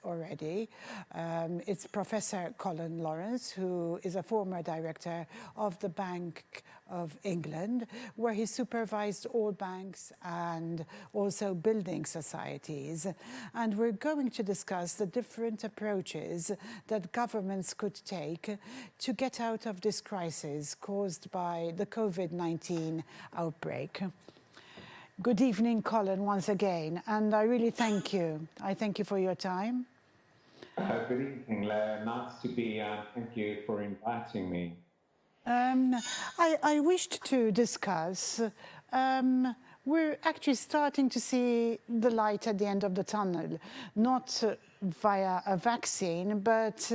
already. It's Professor Colin Lawrence, who is a former director of the Bank of England, where he supervised all banks and also building societies. And we're going to discuss the different approaches that governments could take to get out of this crisis caused by the COVID-19 outbreak. Good evening, Colin, once again, and I really thank you. I thank you for your time. Good evening, Leah. Nice to be here. Thank you for inviting me. I wished to discuss, we're actually starting to see the light at the end of the tunnel, not via a vaccine, but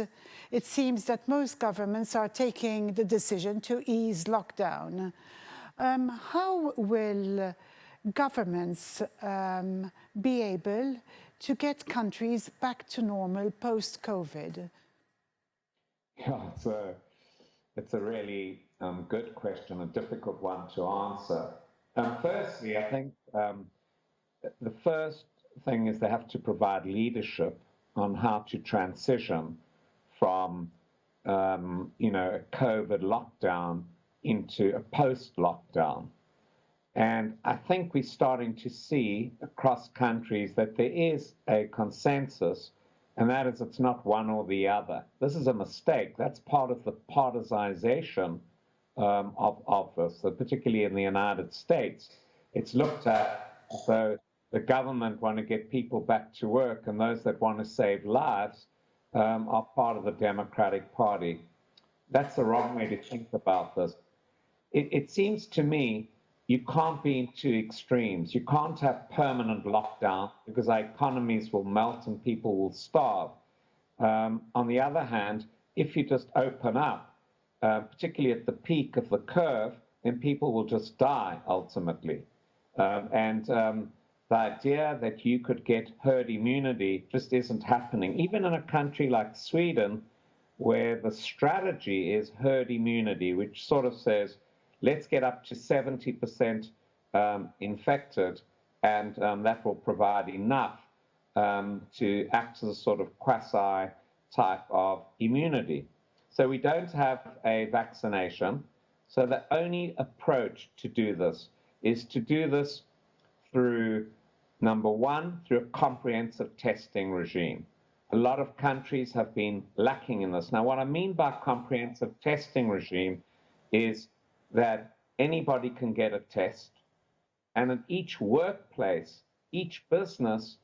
it seems that most governments are taking the decision to ease lockdown. How will governments be able to get countries back to normal post-COVID? Yeah, it's a really good question, a difficult one to answer. Firstly, I think the first thing is they have to provide leadership on how to transition from, a COVID lockdown into a post-lockdown. And I think we're starting to see across countries that there is a consensus, and that is it's not one or the other. This is a mistake. That's part of the politicization of this, particularly in the United States. It's looked at as though the government want to get people back to work, and those that want to save lives are part of the Democratic Party. That's the wrong way to think about this. It seems to me you can't be in two extremes. You can't have permanent lockdown because our economies will melt and people will starve. On the other hand, if you just open up, particularly at the peak of the curve, then people will just die ultimately. The idea that you could get herd immunity just isn't happening. Even in a country like Sweden, where the strategy is herd immunity, which sort of says, let's get up to 70% infected, and that will provide enough to act as a sort of quasi type of immunity. So we don't have a vaccination. So the only approach to do this is to do this through, number one, through a comprehensive testing regime. A lot of countries have been lacking in this. Now, what I mean by comprehensive testing regime is that anybody can get a test, and in each workplace, each business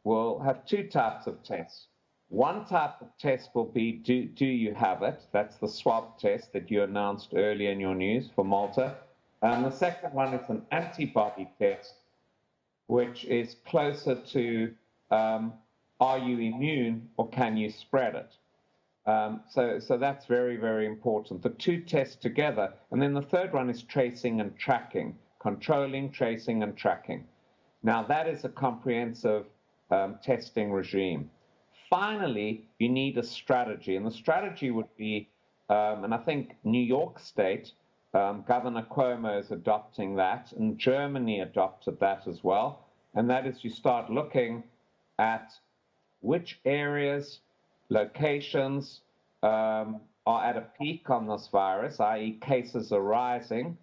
will have two types of tests. One type of test will be, do you have it? That's the swab test that you announced earlier in your news for Malta. And the second one is an antibody test, which is closer to, are you immune or can you spread it? So that's very, very important. The two tests together. And then the third one is tracing and tracking, controlling, tracing, and tracking. Now, that is a comprehensive testing regime. Finally, you need a strategy. And the strategy would be, and I think New York State, Governor Cuomo is adopting that, and Germany adopted that as well. And that is you start looking at which areas, locations are at a peak on this virus, i.e. cases are rising.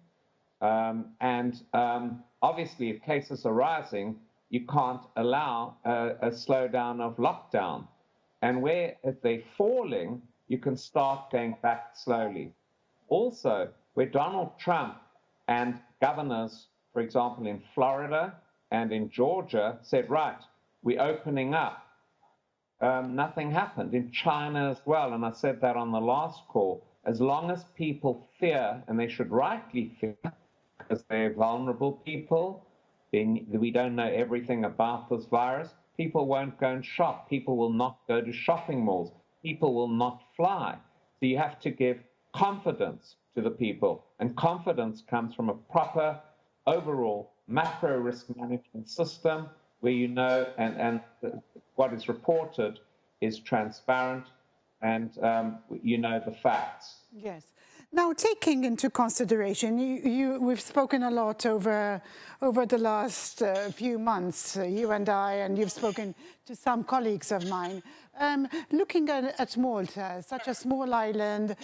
Obviously, if cases are rising, you can't allow a slowdown of lockdown. And where if they're falling, you can start going back slowly. Also, where Donald Trump and governors, for example, in Florida and in Georgia said, right, we're opening up. Nothing happened. In China as well, and I said that on the last call, as long as people fear, and they should rightly fear, because they're vulnerable people, then we don't know everything about this virus, people won't go and shop. People will not go to shopping malls. People will not fly. So you have to give confidence to the people, and confidence comes from a proper overall macro risk management system where you know, and what is reported is transparent, and you know the facts. Yes. Now, taking into consideration, we've spoken a lot over the last few months, you and I, and you've spoken to some colleagues of mine. Looking at Malta, such a small island,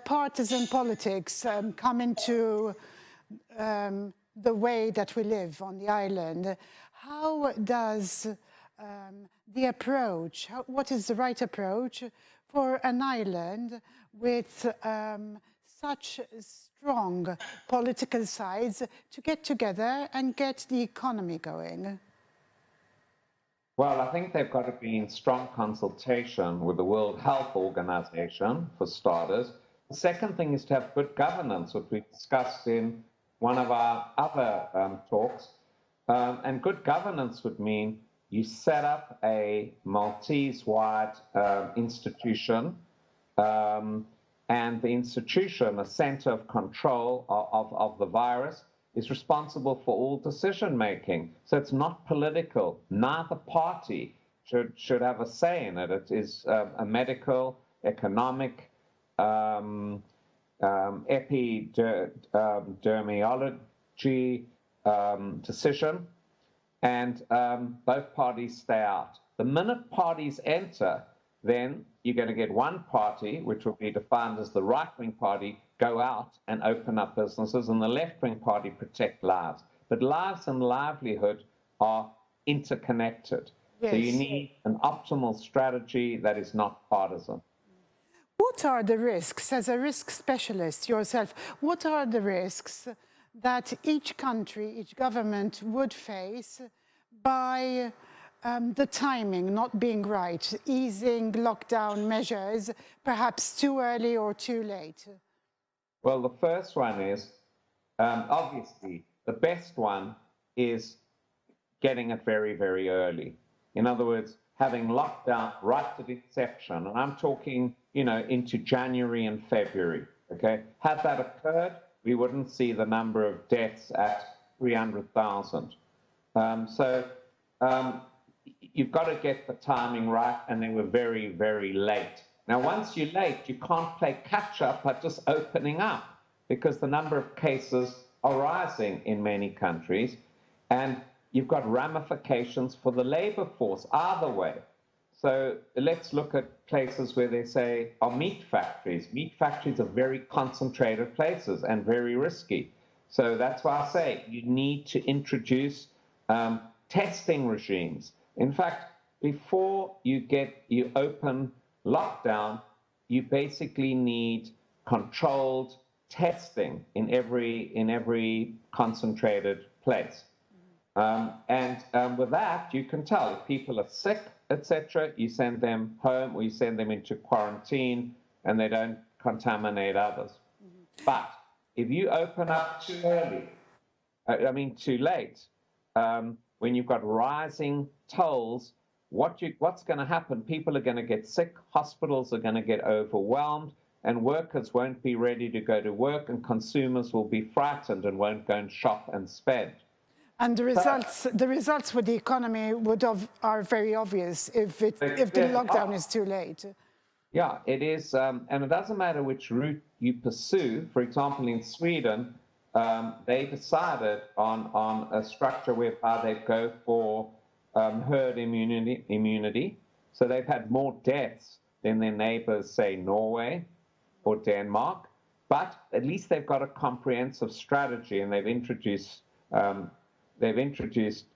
partisan politics come into the way that we live on the island. How does the approach, what is the right approach for an island with such strong political sides to get together and get the economy going? Well, I think they've got to be in strong consultation with the World Health Organization, for starters. The second thing is to have good governance, which we discussed in one of our other talks. And good governance would mean you set up a Maltese-wide institution, and the institution, a center of control of the virus, is responsible for all decision-making. So it's not political. Neither party should have a say in it. It is a medical, economic, epidemiology decision, and both parties stay out. The minute parties enter, then you're going to get one party, which will be defined as the right-wing party, go out and open up businesses, and the left-wing party protect lives. But lives and livelihood are interconnected. Yes. So you need an optimal strategy that is not partisan. What are the risks, as a risk specialist yourself, what are the risks that each country, each government would face by the timing not being right, easing lockdown measures, perhaps too early or too late? Well, the first one is, obviously, the best one is getting it very, very early. In other words, having lockdown right to the inception, and I'm talking, into January and February, okay? Had that occurred, we wouldn't see the number of deaths at 300,000. You've got to get the timing right, and they were very, very late. Now, once you're late, you can't play catch-up by just opening up, because the number of cases are rising in many countries, and you've got ramifications for the labor force either way. So let's look at places where they say are meat factories. Meat factories are very concentrated places and very risky. So that's why I say you need to introduce testing regimes. In fact, before you open lockdown, you basically need controlled testing in every concentrated place. With that, you can tell if people are sick, etc., you send them home or you send them into quarantine and they don't contaminate others. But if you open up too early, too late, when you've got rising tolls, what's going to happen? People are going to get sick, hospitals are going to get overwhelmed, and workers won't be ready to go to work, and consumers will be frightened and won't go and shop and spend. And the results for the economy are very obvious if the lockdown is too late. Yeah, it is, and it doesn't matter which route you pursue. For example, in Sweden, they decided on a structure whereby they go for herd immunity. So they've had more deaths than their neighbors, say Norway or Denmark, but at least they've got a comprehensive strategy, and they've introduced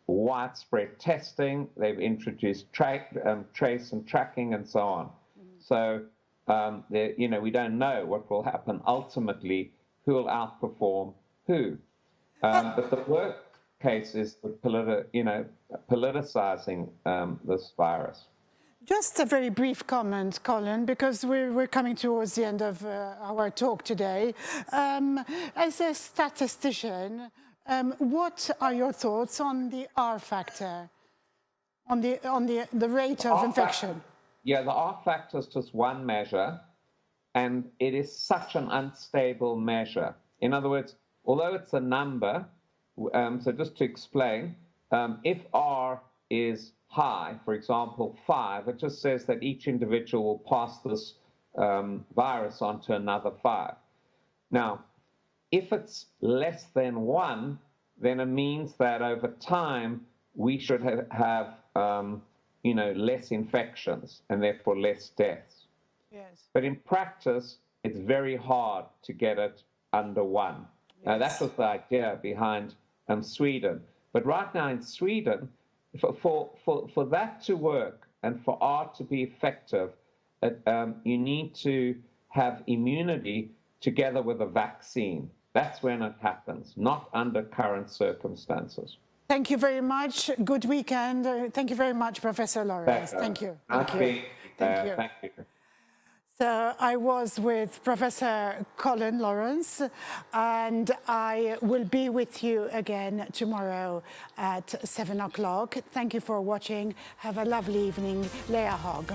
widespread testing, they've introduced trace and tracking, and so on. So, we don't know what will happen ultimately, who will outperform who. But the worst case is the politicizing this virus. Just a very brief comment, Colin, because we're coming towards the end of our talk today. As a statistician, what are your thoughts on the R factor, on the rate of infection? The R factor is just one measure, and it is such an unstable measure. In other words, although it's a number, so just to explain, if R is high, for example, 5, it just says that each individual will pass this virus on to another 5. Now, if it's less than 1, then it means that over time we should have less infections and therefore less deaths. Yes. But in practice, it's very hard to get it under 1. Yes. Now, that was the idea behind Sweden. But right now in Sweden, for that to work and for R to be effective, you need to have immunity together with a vaccine. That's when it happens, not under current circumstances. Thank you very much. Good weekend. Thank you very much, Professor Lawrence. Thank you. Thank you. Thank you. So I was with Professor Colin Lawrence, and I will be with you again tomorrow at 7 o'clock. Thank you for watching. Have a lovely evening. Leah Hogg.